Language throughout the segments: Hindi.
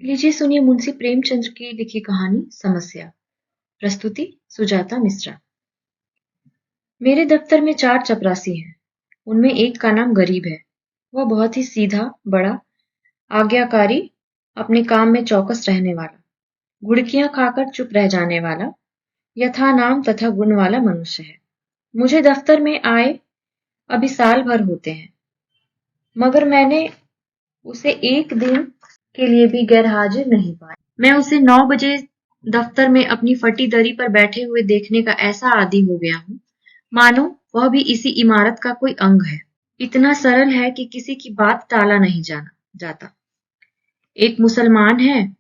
लीजिए सुनिए मुंशी प्रेमचंद्र की लिखी कहानी समस्या। प्रस्तुति सुजाता मिश्रा। मेरे दफ्तर में 4 चपरासी हैं। उनमें एक का नाम गरीब है। वह बहुत ही सीधा, बड़ा, आज्ञाकारी, अपने काम में चौकस रहने वाला, घुड़कियां खाकर चुप रह जाने वाला, यथा नाम तथा गुण वाला मनुष्य है। मुझे दफ्तर में आए अभी साल भर होते हैं, मगर मैंने उसे एक दिन के लिए भी गैर हाजिर नहीं पाया। मैं उसे 9 बजे दफ्तर में अपनी फटी दरी पर बैठे हुए देखने का ऐसा आदी हो गया हूं, मानो वह भी इसी इमारत का कोई अंग है। इतना सरल है कि किसी की बात टाला नहीं जाना जाता। एक मुसलमान है,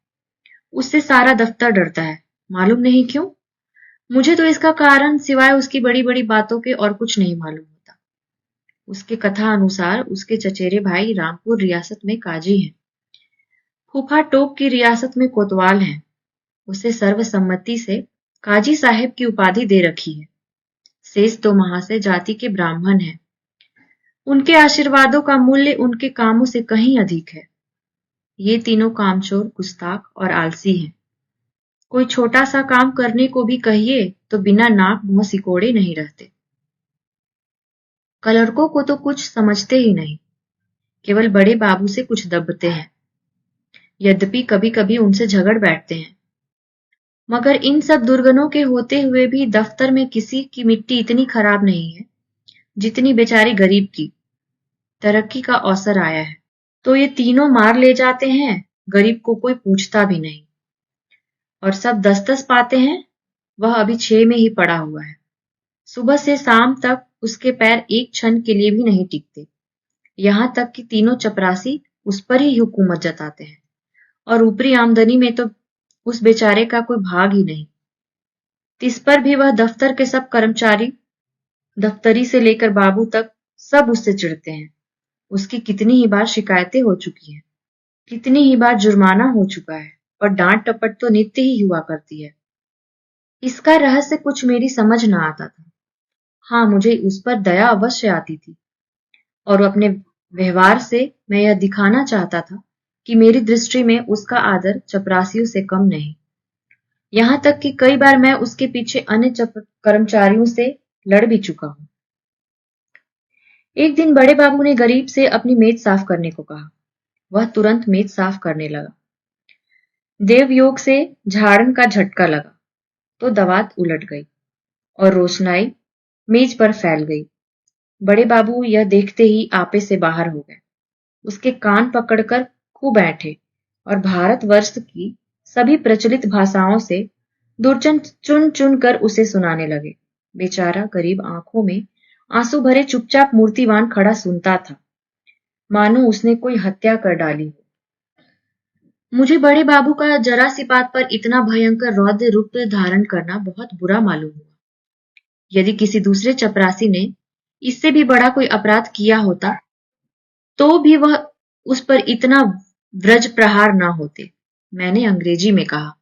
उससे सारा दफ्तर डरता है, मालूम नहीं क्यों। मुझे तो इसका कारण सिवाय उसकी बड़ी बड़ी बातों के और कुछ नहीं मालूम होता। उसके कथा अनुसार उसके चचेरे भाई रामपुर रियासत में काजी हैं। फूफा टोक की रियासत में कोतवाल हैं। उसे सर्वसम्मति से काजी साहेब की उपाधि दे रखी है। शेष 2 महाशय जाति के ब्राह्मण हैं। उनके आशीर्वादों का मूल्य उनके कामों से कहीं अधिक है। ये तीनों कामचोर, गुस्ताख और आलसी हैं। कोई छोटा सा काम करने को भी कहिए तो बिना नाक मुंह सिकोड़े नहीं रहते। क्लर्कों को तो कुछ समझते ही नहीं, केवल बड़े बाबू से कुछ दबते हैं। यद्यपि कभी कभी उनसे झगड़ बैठते हैं, मगर इन सब दुर्गुणों के होते हुए भी दफ्तर में किसी की मिट्टी इतनी खराब नहीं है जितनी बेचारी गरीब की। तरक्की का अवसर आया है तो ये तीनों मार ले जाते हैं, गरीब को कोई पूछता भी नहीं। और सब 10-10 पाते हैं, वह अभी 6 में ही पड़ा हुआ है। सुबह से शाम तक उसके पैर एक क्षण के लिए भी नहीं टिकते। यहां तक कि तीनों चपरासी उस पर ही हुकूमत जताते हैं, और ऊपरी आमदनी में तो उस बेचारे का कोई भाग ही नहीं। इस पर भी वह दफ्तर के सब कर्मचारी, दफ्तरी से लेकर बाबू तक, सब उससे चिढ़ते हैं। उसकी कितनी ही बार शिकायतें हो चुकी हैं, कितनी ही बार जुर्माना हो चुका है, और डांट टपट तो नित्य ही हुआ करती है। इसका रहस्य कुछ मेरी समझ न आता था। हाँ, मुझे उस पर दया अवश्य आती थी, और अपने व्यवहार से मैं यह दिखाना चाहता था कि मेरी दृष्टि में उसका आदर चपरासियों से कम नहीं। यहां तक कि कई बार मैं उसके पीछे अन्य कर्मचारियों से लड़ भी चुका हूं। एक दिन बड़े बाबू ने गरीब से अपनी मेज साफ करने को कहा। वह तुरंत मेज साफ करने लगा। देवयोग से झाड़न का झटका लगा तो दवात उलट गई और रोशनाई मेज पर फैल गई। बड़े बाबू यह देखते ही आपे से बाहर हो गए। उसके कान पकड़कर खूब बैठे और भारतवर्ष की सभी प्रचलित भाषाओं से दुर्चन चुन चुन कर उसे सुनाने लगे। बेचारा गरीब आंखों में आंसू भरे चुपचाप मूर्तिवान खड़ा सुनता था, मानो उसने कोई हत्या कर डाली हो। मुझे बड़े बाबू का जरा सी बात पर इतना भयंकर रौद्र रूप धारण करना बहुत बुरा मालूम हुआ। यदि किसी दूसरे चपरासी ने इससे भी बड़ा कोई अपराध किया होता तो भी वह उस पर इतना व्रज प्रहार न होते। मैंने अंग्रेजी में कहा,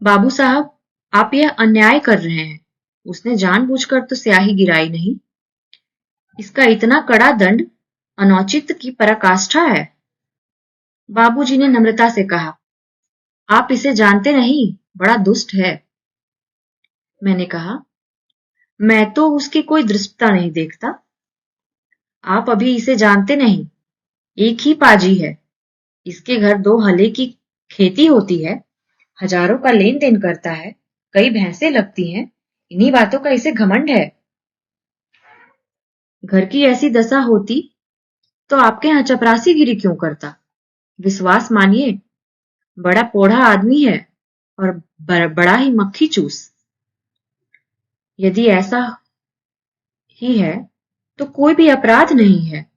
बाबू साहब, आप यह अन्याय कर रहे हैं। उसने जानबूझकर तो स्याही गिराई नहीं। इसका इतना कड़ा दंड अनौचित्य की पराकाष्ठा है। बाबूजी ने नम्रता से कहा, आप इसे जानते नहीं, बड़ा दुष्ट है। मैंने कहा, मैं तो उसकी कोई दृष्टता नहीं देखता। आप अभी इसे जानते नहीं। एक ही पाजी है। इसके घर 2 हले की खेती होती है, हजारों का लेन देन करता है, कई भैंसें लगती हैं। इन्हीं बातों का इसे घमंड है। घर की ऐसी दशा होती तो आपके यहाँ चपरासीगिरी क्यों करता? विश्वास मानिए, बड़ा पोढ़ा आदमी है और बड़ा ही मक्खी चूस। यदि ऐसा ही है तो कोई भी अपराध नहीं है।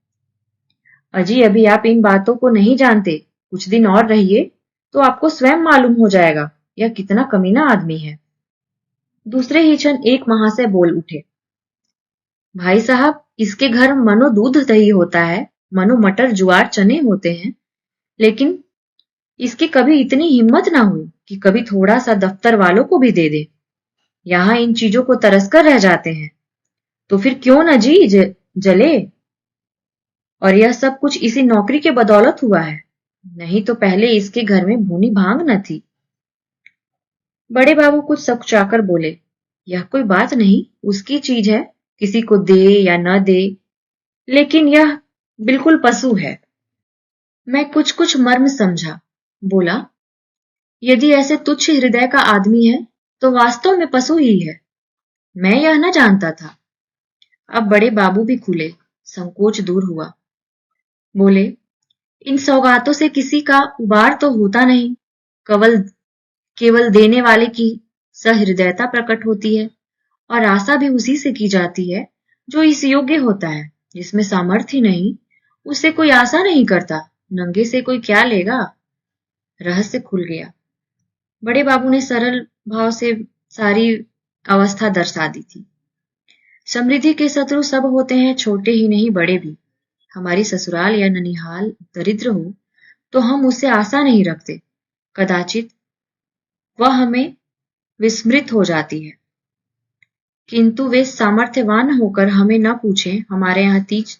अजी, अभी आप इन बातों को नहीं जानते। कुछ दिन और रहिए तो आपको स्वयं मालूम हो जाएगा यह कितना कमीना आदमी है। दूसरे ही क्षण एक महाशय बोल उठे, भाई साहब, इसके घर मनो दूध दही होता है, मनो मटर ज्वार चने होते हैं, लेकिन इसकी कभी इतनी हिम्मत ना हुई कि कभी थोड़ा सा दफ्तर वालों को भी दे दे। यहां इन चीजों को तरसकर रह जाते हैं, तो फिर क्यों न जी जले। और यह सब कुछ इसी नौकरी के बदौलत हुआ है। नहीं तो पहले इसके घर में भूनी भांग न थी। बड़े बाबू कुछ सकुचाकर बोले, यह कोई बात नहीं, उसकी चीज है, किसी को दे या न दे, लेकिन यह बिल्कुल पशु है। मैं कुछ कुछ मर्म समझा, बोला, यदि ऐसे तुच्छ हृदय का आदमी है तो वास्तव में पशु ही है। मैं यह न जानता था। अब बड़े बाबू भी खुले, संकोच दूर हुआ। बोले, इन सौगातों से किसी का उबार तो होता नहीं, केवल केवल देने वाले की सहृदयता प्रकट होती है, और आशा भी उसी से की जाती है जो इस योग्य होता है। जिसमें सामर्थ्य नहीं, उससे कोई आशा नहीं करता, नंगे से कोई क्या लेगा। रहस्य खुल गया। बड़े बाबू ने सरल भाव से सारी अवस्था दर्शा दी थी। समृद्धि के शत्रु सब होते हैं, छोटे ही नहीं बड़े भी। हमारी ससुराल या ननिहाल दरिद्र हो तो हम उससे आशा नहीं रखते, कदाचित वह हमें विस्मृत हो जाती है। किंतु वे सामर्थ्यवान होकर हमें न पूछें, हमारे यहाँ तीज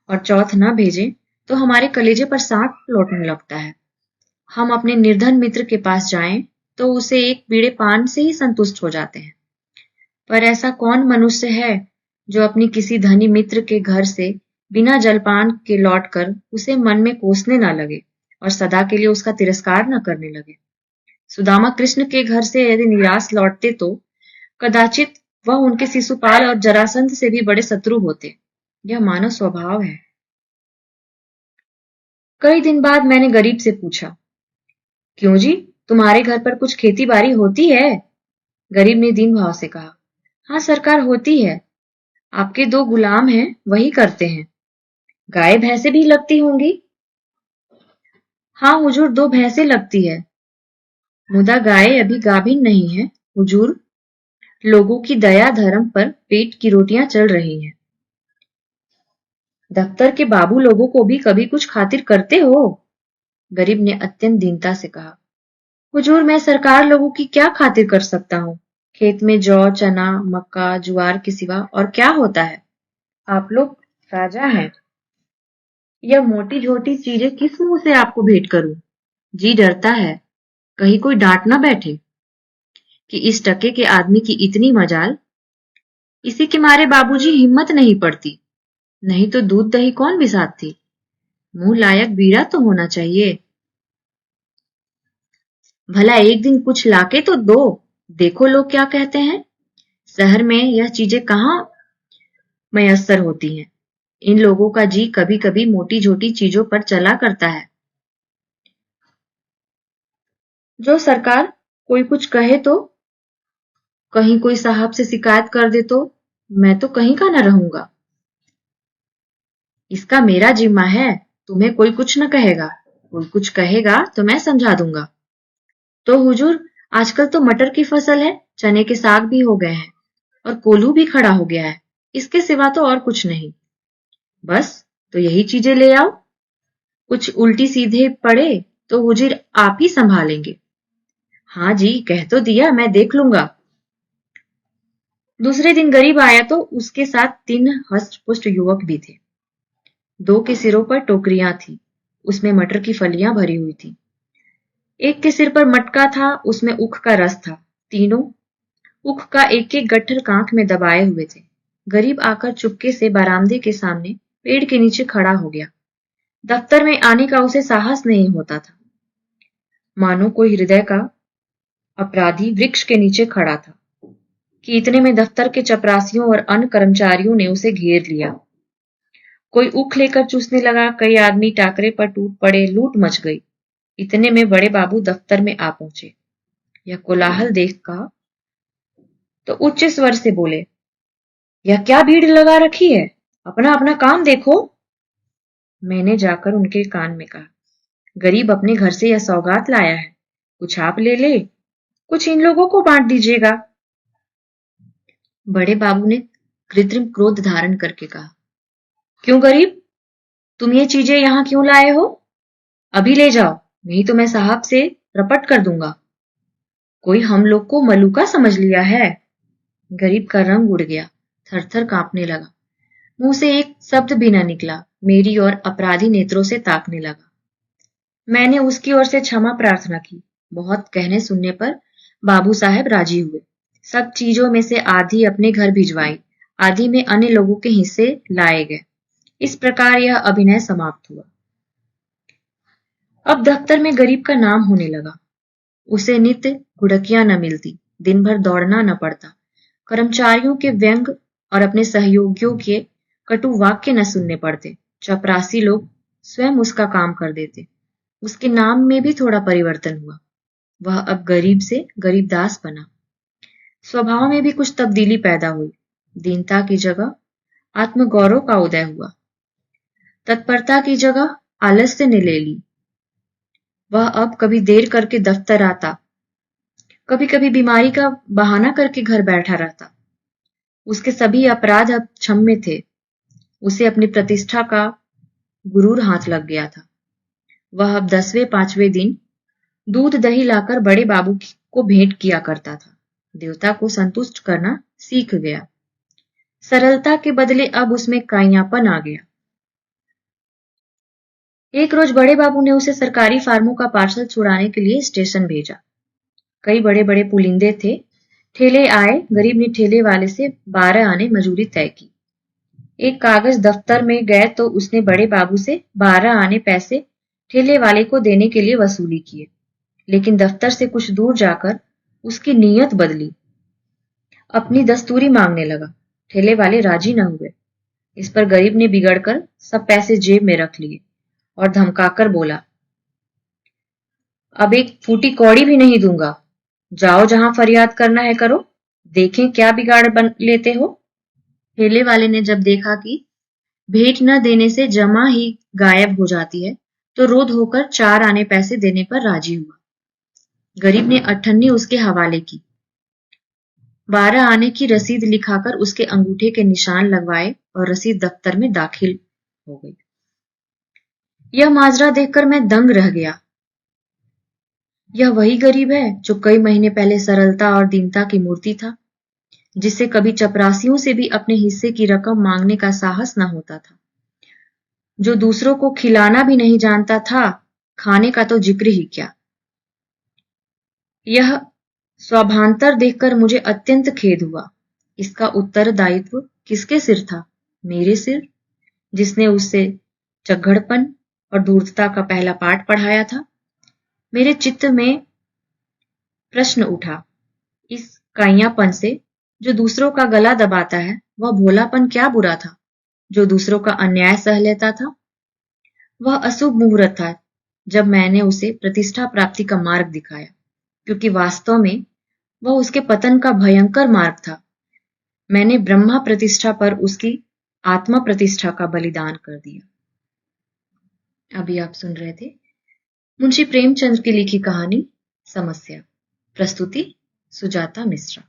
और चौथ न भेजें, तो हमारे कलेजे पर सांप लौटने लगता है। हम अपने निर्धन मित्र के पास जाएं तो उसे एक बीड़े पान से ही संतुष्ट हो जाते हैं। पर ऐसा कौन मनुष्य है जो अपनी किसी धनी मित्र के घर से बिना जलपान के लौटकर उसे मन में कोसने न लगे और सदा के लिए उसका तिरस्कार न करने लगे। सुदामा कृष्ण के घर से यदि निराश लौटते तो कदाचित वह उनके शिशुपाल और जरासंध से भी बड़े शत्रु होते। यह मानव स्वभाव है। कई दिन बाद मैंने गरीब से पूछा, क्यों जी, तुम्हारे घर पर कुछ खेती बाड़ी होती है? गरीब ने दीन भाव से कहा, हाँ सरकार, होती है। आपके 2 गुलाम हैं, वही करते हैं। गाय भैंसे भी लगती होंगी? हाँ हुजूर, 2 भैंसे लगती है, मुदा गाय अभी गाभिन नहीं है हुजूर। लोगों की दया धर्म पर पेट की रोटियां चल रही हैं। दफ्तर के बाबू लोगों को भी कभी कुछ खातिर करते हो? गरीब ने अत्यंत दीनता से कहा, हुजूर, मैं सरकार लोगों की क्या खातिर कर सकता हूँ? खेत में जौ, चना, मक्का, ज्वार के सिवा और क्या होता है? आप लोग राजा हैं। यह मोटी झोटी चीजें किस मुंह से आपको भेंट करूं? जी डरता है, कहीं कोई डांट ना बैठे कि इस टके के आदमी की इतनी मजाल। इसी के मारे बाबूजी हिम्मत नहीं पड़ती, नहीं तो दूध दही कौन बिसाती। मुंह लायक बीड़ा तो होना चाहिए। भला एक दिन कुछ लाके तो दो, देखो लोग क्या कहते हैं। शहर में यह चीजें कहाँ मयस्सर होती हैं। इन लोगों का जी कभी कभी मोटी झोटी चीजों पर चला करता है। जो सरकार कोई कुछ कहे तो, कहीं कोई साहब से शिकायत कर दे तो मैं तो कहीं का न रहूंगा। इसका मेरा जिम्मा है, तुम्हें कोई कुछ न कहेगा। कोई कुछ कहेगा तो मैं समझा दूंगा। तो हुजूर, आजकल तो मटर की फसल है, चने के साग भी हो गए हैं और कोल्हू भी खड़ा हो गया है। इसके सिवा तो और कुछ नहीं। बस, तो यही चीजें ले आओ। कुछ उल्टी सीधे पड़े तो हुजूर आप ही संभालेंगे। हाँ जी, कह तो दिया, मैं देख लूंगा। दूसरे दिन गरीब आया तो उसके साथ 3 हष्ट-पुष्ट युवक भी थे। 2 के सिरों पर टोकरियां थीं, उसमें मटर की फलियां भरी हुई थीं। एक के सिर पर मटका था, उसमें ऊख का रस था। तीनों ऊख का एक एक गट्ठर कांख में दबाए हुए थे। गरीब आकर चुपके से बरामदे के सामने पेड़ के नीचे खड़ा हो गया। दफ्तर में आने का उसे साहस नहीं होता था, मानो कोई हृदय का अपराधी वृक्ष के नीचे खड़ा था कि इतने में दफ्तर के चपरासियों और अन्य कर्मचारियों ने उसे घेर लिया। कोई ऊख लेकर चूसने लगा, कई आदमी टाकरे पर टूट पड़े, लूट मच गई। इतने में बड़े बाबू दफ्तर में आ पहुंचे। यह कोलाहल देख कहा तो उच्च स्वर से बोले, यह क्या भीड़ लगा रखी है? अपना अपना काम देखो। मैंने जाकर उनके कान में कहा, गरीब अपने घर से यह सौगात लाया है, कुछ आप ले ले, कुछ इन लोगों को बांट दीजिएगा। बड़े बाबू ने कृत्रिम क्रोध धारण करके कहा, क्यों गरीब, तुम ये चीजें यहां क्यों लाए हो? अभी ले जाओ, नहीं तो मैं साहब से रपट कर दूंगा। कोई हम लोग को मलूका समझ लिया है। गरीब का रंग उड़ गया, थर-थर कांपने लगा। मुंह से एक शब्द भी न निकला, मेरी ओर अपराधी नेत्रों से ताकने लगा। मैंने उसकी ओर से क्षमा प्रार्थना की। बहुत कहने सुनने पर बाबू साहब राजी हुए। सब चीजों में से आधी अपने घर भिजवाई, आधी में अन्य लोगों के हिस्से लाए गए। इस प्रकार यह अभिनय समाप्त हुआ। अब दफ्तर में गरीब का नाम होने लगा। उसे नित्य घुड़कियां न मिलती, दिन भर दौड़ना न पड़ता, कर्मचारियों के व्यंग और अपने सहयोगियों के कटु वाक्य न सुनने पड़ते। चपरासी लोग स्वयं उसका काम कर देते। उसके नाम में भी थोड़ा परिवर्तन हुआ। वह अब गरीब से गरीबदास बना। स्वभाव में भी कुछ तब्दीली पैदा हुई। दीनता की जगह आत्मगौरव का उदय हुआ। तत्परता की जगह आलस्य ने ले ली। वह अब कभी देर करके दफ्तर आता, कभी कभी बीमारी का बहाना करके घर बैठा रहता। उसके सभी अपराध अब क्षम्य थे। उसे अपनी प्रतिष्ठा का गुरूर हाथ लग गया था। वह अब 10वें 5वें दिन दूध दही लाकर बड़े बाबू को भेंट किया करता था। देवता को संतुष्ट करना सीख गया। सरलता के बदले अब उसमें काइयापन आ गया। एक रोज बड़े बाबू ने उसे सरकारी फार्मों का पार्सल छुड़ाने के लिए स्टेशन भेजा। कई बड़े बड़े पुलिंदे थे। ठेले आए। गरीब ने ठेले वाले से 12 आने मजूरी तय की। एक कागज दफ्तर में गए तो उसने बड़े बाबू से 12 आने पैसे ठेले वाले को देने के लिए वसूली किए। लेकिन दफ्तर से कुछ दूर जाकर उसकी नीयत बदली। अपनी दस्तूरी मांगने लगा। ठेले वाले राजी न हुए। इस पर गरीब ने बिगड़कर सब पैसे जेब में रख लिए और धमकाकर बोला, अब एक फूटी कौड़ी भी नहीं दूंगा। जाओ जहां फरियाद करना है करो, देखें क्या बिगाड़ बन लेते हो। ठेले वाले ने जब देखा कि भेंट न देने से जमा ही गायब हो जाती है, तो रोध होकर 4 आने पैसे देने पर राजी हुआ। गरीब ने अठन्नी उसके हवाले की। 12 आने की रसीद लिखाकर उसके अंगूठे के निशान लगवाए और रसीद दफ्तर में दाखिल हो गई। यह माजरा देखकर मैं दंग रह गया। यह वही गरीब है जो कई महीने पहले सरलता और दीनता की मूर्ति था, जिससे कभी चपरासियों से भी अपने हिस्से की रकम मांगने का साहस न होता था, जो दूसरों को खिलाना भी नहीं जानता था, खाने का तो जिक्र ही क्या। यह स्वाभांतर देखकर मुझे अत्यंत खेद हुआ। इसका उत्तरदायित्व किसके सिर था? मेरे सिर, जिसने उससे चग्गड़पन और धूर्तता का पहला पाठ पढ़ाया था। मेरे चित्त में प्रश्न उठा, इस काइयापन से जो दूसरों का गला दबाता है, वह भोलापन क्या बुरा था जो दूसरों का अन्याय सह लेता था? वह अशुभ मुहूर्त था जब मैंने उसे प्रतिष्ठा प्राप्ति का मार्ग दिखाया, क्योंकि वास्तव में वह उसके पतन का भयंकर मार्ग था। मैंने ब्रह्मा प्रतिष्ठा पर उसकी आत्मा प्रतिष्ठा का बलिदान कर दिया। अभी आप सुन रहे थे मुंशी प्रेमचंद की लिखी कहानी समस्या। प्रस्तुति सुजाता मिश्रा।